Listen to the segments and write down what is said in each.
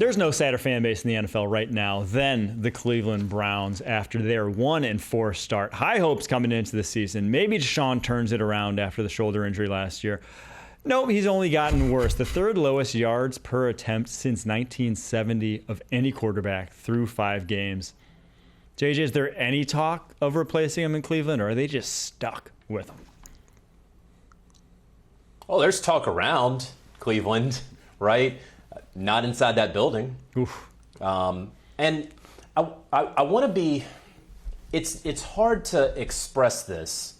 There's no sadder fan base in the NFL right now than the Cleveland Browns after their 1-4 start. High hopes coming into the season. Maybe Deshaun turns it around after the shoulder injury last year. Nope, he's only gotten worse. The third lowest yards per attempt since 1970 of any quarterback through 5 games. JJ, is there any talk of replacing him in Cleveland, or are they just stuck with him? Well, there's talk around Cleveland, right? Not inside that building. Oof. And I want to be, it's hard to express this,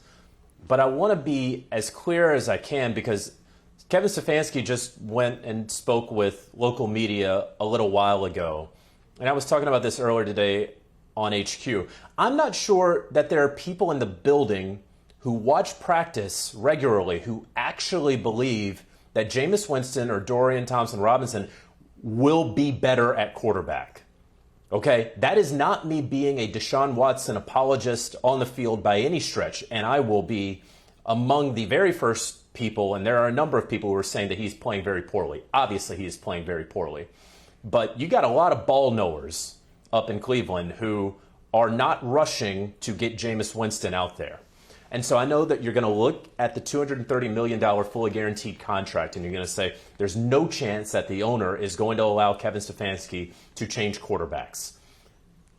but I want to be as clear as I can because Kevin Stefanski just went and spoke with local media a little while ago. And I was talking about this earlier today on HQ. I'm not sure that there are people in the building who watch practice regularly who actually believe that Jameis Winston or Dorian Thompson-Robinson will be better at quarterback. Okay? That is not me being a Deshaun Watson apologist on the field by any stretch, and I will be among the very first people, and there are a number of people who are saying that he's playing very poorly. Obviously, he is playing very poorly. But you got a lot of ball knowers up in Cleveland who are not rushing to get Jameis Winston out there. And so I know that you're going to look at the $230 million fully guaranteed contract and you're going to say there's no chance that the owner is going to allow Kevin Stefanski to change quarterbacks.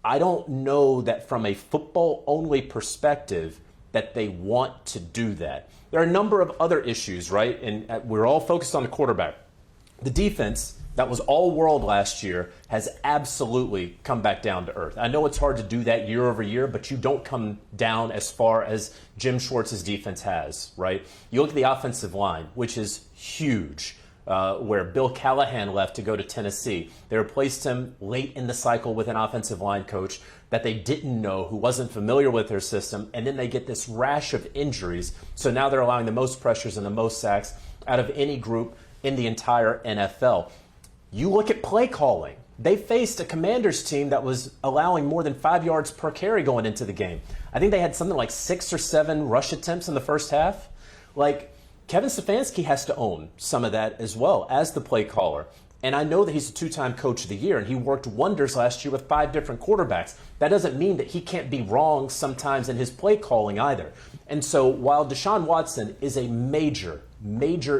I don't know that from a football-only perspective that they want to do that. There are a number of other issues, right? And we're all focused on the quarterback. The defense that was all world last year has absolutely come back down to earth. I know it's hard to do that year over year, but you don't come down as far as Jim Schwartz's defense has, right? You look at the offensive line, which is huge, where Bill Callahan left to go to Tennessee. They replaced him late in the cycle with an offensive line coach that they didn't know, who wasn't familiar with their system, and then they get this rash of injuries. So now they're allowing the most pressures and the most sacks out of any group in the entire NFL. You look at play calling. They faced a Commanders team that was allowing more than 5 yards per carry going into the game. I think they had something like 6 or 7 rush attempts in the first half. Like, Kevin Stefanski has to own some of that as well as the play caller. And I know that he's a 2-time coach of the year, and he worked wonders last year with 5 different quarterbacks. That doesn't mean that he can't be wrong sometimes in his play calling either. And so while Deshaun Watson is a major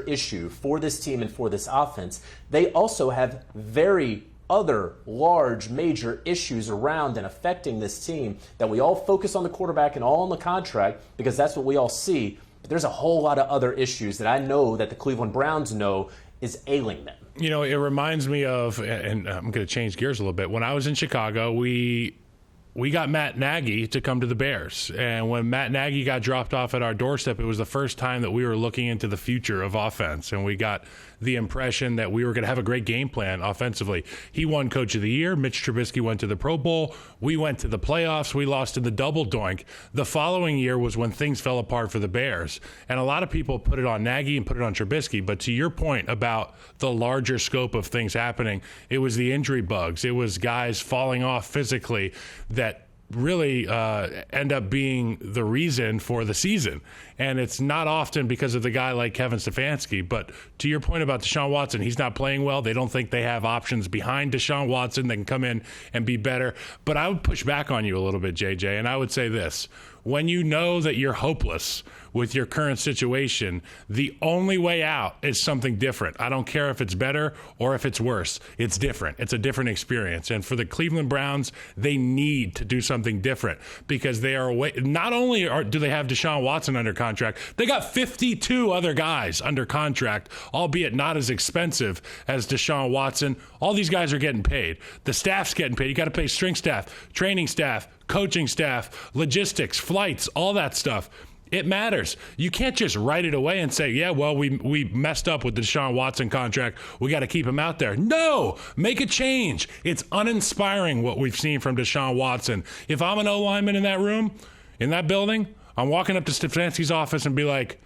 issue for this team and for this offense, they also have very other large major issues around and affecting this team that we all focus on the quarterback and all on the contract because that's what we all see. But there's a whole lot of other issues that I know that the Cleveland Browns know is ailing them. You know, it reminds me of, and I'm going to change gears a little bit. When I was in Chicago, we got Matt Nagy to come to the Bears. And when Matt Nagy got dropped off at our doorstep, it was the first time that we were looking into the future of offense. And we got the impression that we were going to have a great game plan offensively. He won Coach of the Year. Mitch Trubisky went to the Pro Bowl. We went to the playoffs. We lost in the double doink. The following year was when things fell apart for the Bears. And a lot of people put it on Nagy and put it on Trubisky. But to your point about the larger scope of things happening, it was the injury bugs. It was guys falling off physically that really end up being the reason for the season. And it's not often because of the guy like Kevin Stefanski. But to your point about Deshaun Watson, he's not playing well. They don't think they have options behind Deshaun Watson that can come in and be better. But I would push back on you a little bit, JJ, and I would say this. When you know that you're hopeless with your current situation, the only way out is something different. I don't care if it's better or if it's worse. It's different. It's a different experience. And for the Cleveland Browns, they need to do something different because they are away. Not only do they have Deshaun Watson under contract, they got 52 other guys under contract, albeit not as expensive as Deshaun Watson. All these guys are getting paid. The staff's getting paid. You got to pay strength staff, training staff, coaching staff, logistics, flights, all that stuff. It matters. You can't just write it away and say, yeah, well, we messed up with the Deshaun Watson contract. We got to keep him out there. No, make a change. It's uninspiring what we've seen from Deshaun Watson. If I'm an O-lineman in that room, in that building, I'm walking up to Stefanski's office and be like,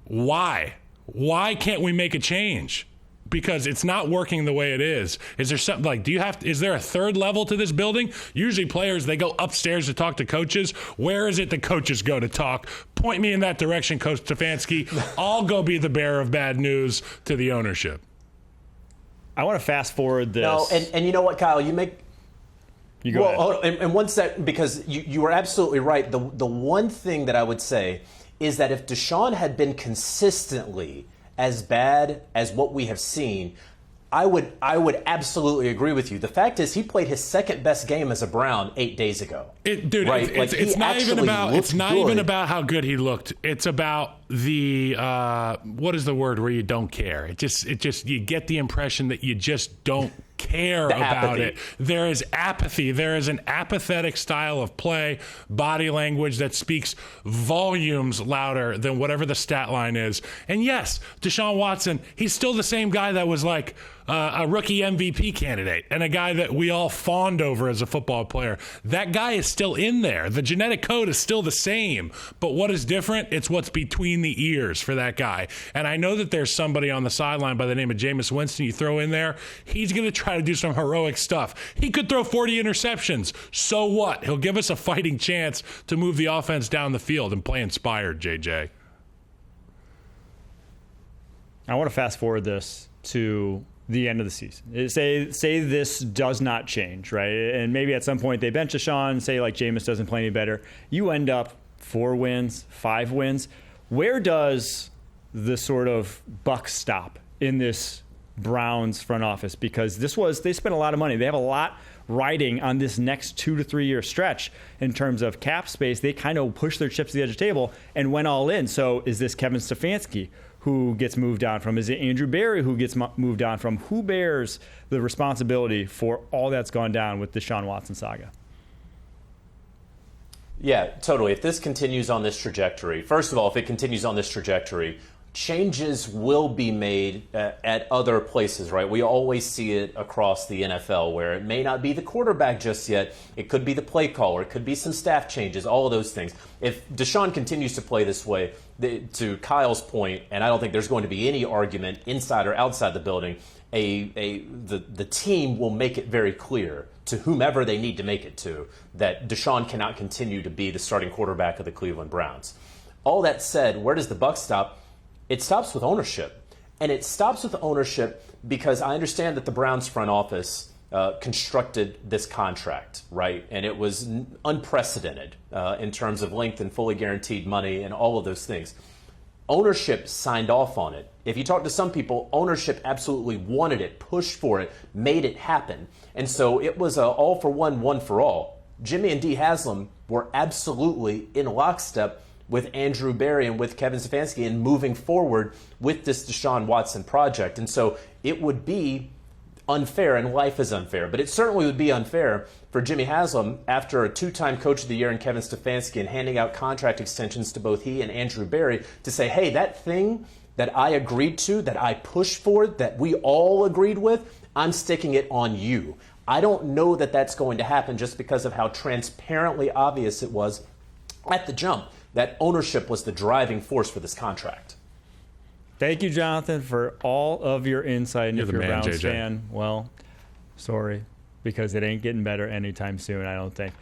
why? Why can't we make a change? Because it's not working the way it is. Is there something like, is there a third level to this building? Usually players, they go upstairs to talk to coaches. Where is it the coaches go to talk? Point me in that direction, Coach Stefanski. I'll go be the bearer of bad news to the ownership. I want to fast forward this. No, and you know what, Kyle? You go ahead. Oh, and one sec, because you are absolutely right. The one thing that I would say is that if Deshaun had been consistently as bad as what we have seen, I would absolutely agree with you. The fact is, he played his second best game as a Brown 8 days ago. Right? It's not even about how good he looked. It's about the what is the word where you don't care. It just you get the impression that you just don't care about it. There is apathy. There is an apathetic style of play, body language that speaks volumes louder than whatever the stat line is. And yes, Deshaun Watson, he's still the same guy that was like a rookie MVP candidate and a guy that we all fawned over as a football player. That guy is still in there. The genetic code is still the same. But what is different? It's what's between the ears for that guy. And I know that there's somebody on the sideline by the name of Jameis Winston you throw in there. He's going to try to do some heroic stuff. He could throw 40 interceptions. So what? He'll give us a fighting chance to move the offense down the field and play inspired, JJ. I want to fast forward this to the end of the season. Say this does not change, right? And maybe at some point they bench Deshaun, say like Jameis doesn't play any better. You end up 4 wins, 5 wins. Where does the sort of buck stop in this Browns front office? Because they spent a lot of money. They have a lot riding on this next 2 to 3 year stretch in terms of cap space. They kind of pushed their chips to the edge of the table and went all in. So is this Kevin Stefanski who gets moved on from? Is it Andrew Berry who gets moved on from? Who bears the responsibility for all that's gone down with the Deshaun Watson saga? Yeah, totally. If this continues on this trajectory, first of all, if it continues on this trajectory, changes will be made at other places, right? We always see it across the NFL where it may not be the quarterback just yet. It could be the play caller. It could be some staff changes, all of those things. If Deshaun continues to play this way, to Kyle's point, and I don't think there's going to be any argument inside or outside the building, the team will make it very clear to whomever they need to make it to that Deshaun cannot continue to be the starting quarterback of the Cleveland Browns. All that said, where does the buck stop? It stops with ownership. And it stops with ownership because I understand that the Browns front office constructed this contract, right? And it was unprecedented in terms of length and fully guaranteed money and all of those things. Ownership signed off on it. If you talk to some people, ownership absolutely wanted it, pushed for it, made it happen. And so it was a all for one, one for all. Jimmy and Dee Haslam were absolutely in lockstep with Andrew Berry and with Kevin Stefanski in moving forward with this Deshaun Watson project. And so it would be unfair, and life is unfair, but it certainly would be unfair for Jimmy Haslam, after a 2-time Coach of the Year in Kevin Stefanski and handing out contract extensions to both he and Andrew Berry, to say, hey, that thing that I agreed to, that I pushed for, that we all agreed with, I'm sticking it on you. I don't know that that's going to happen just because of how transparently obvious it was at the jump that ownership was the driving force for this contract. Thank you, Jonathan, for all of your insight. And if you're a Browns JJ. fan, well, sorry, because it ain't getting better anytime soon, I don't think.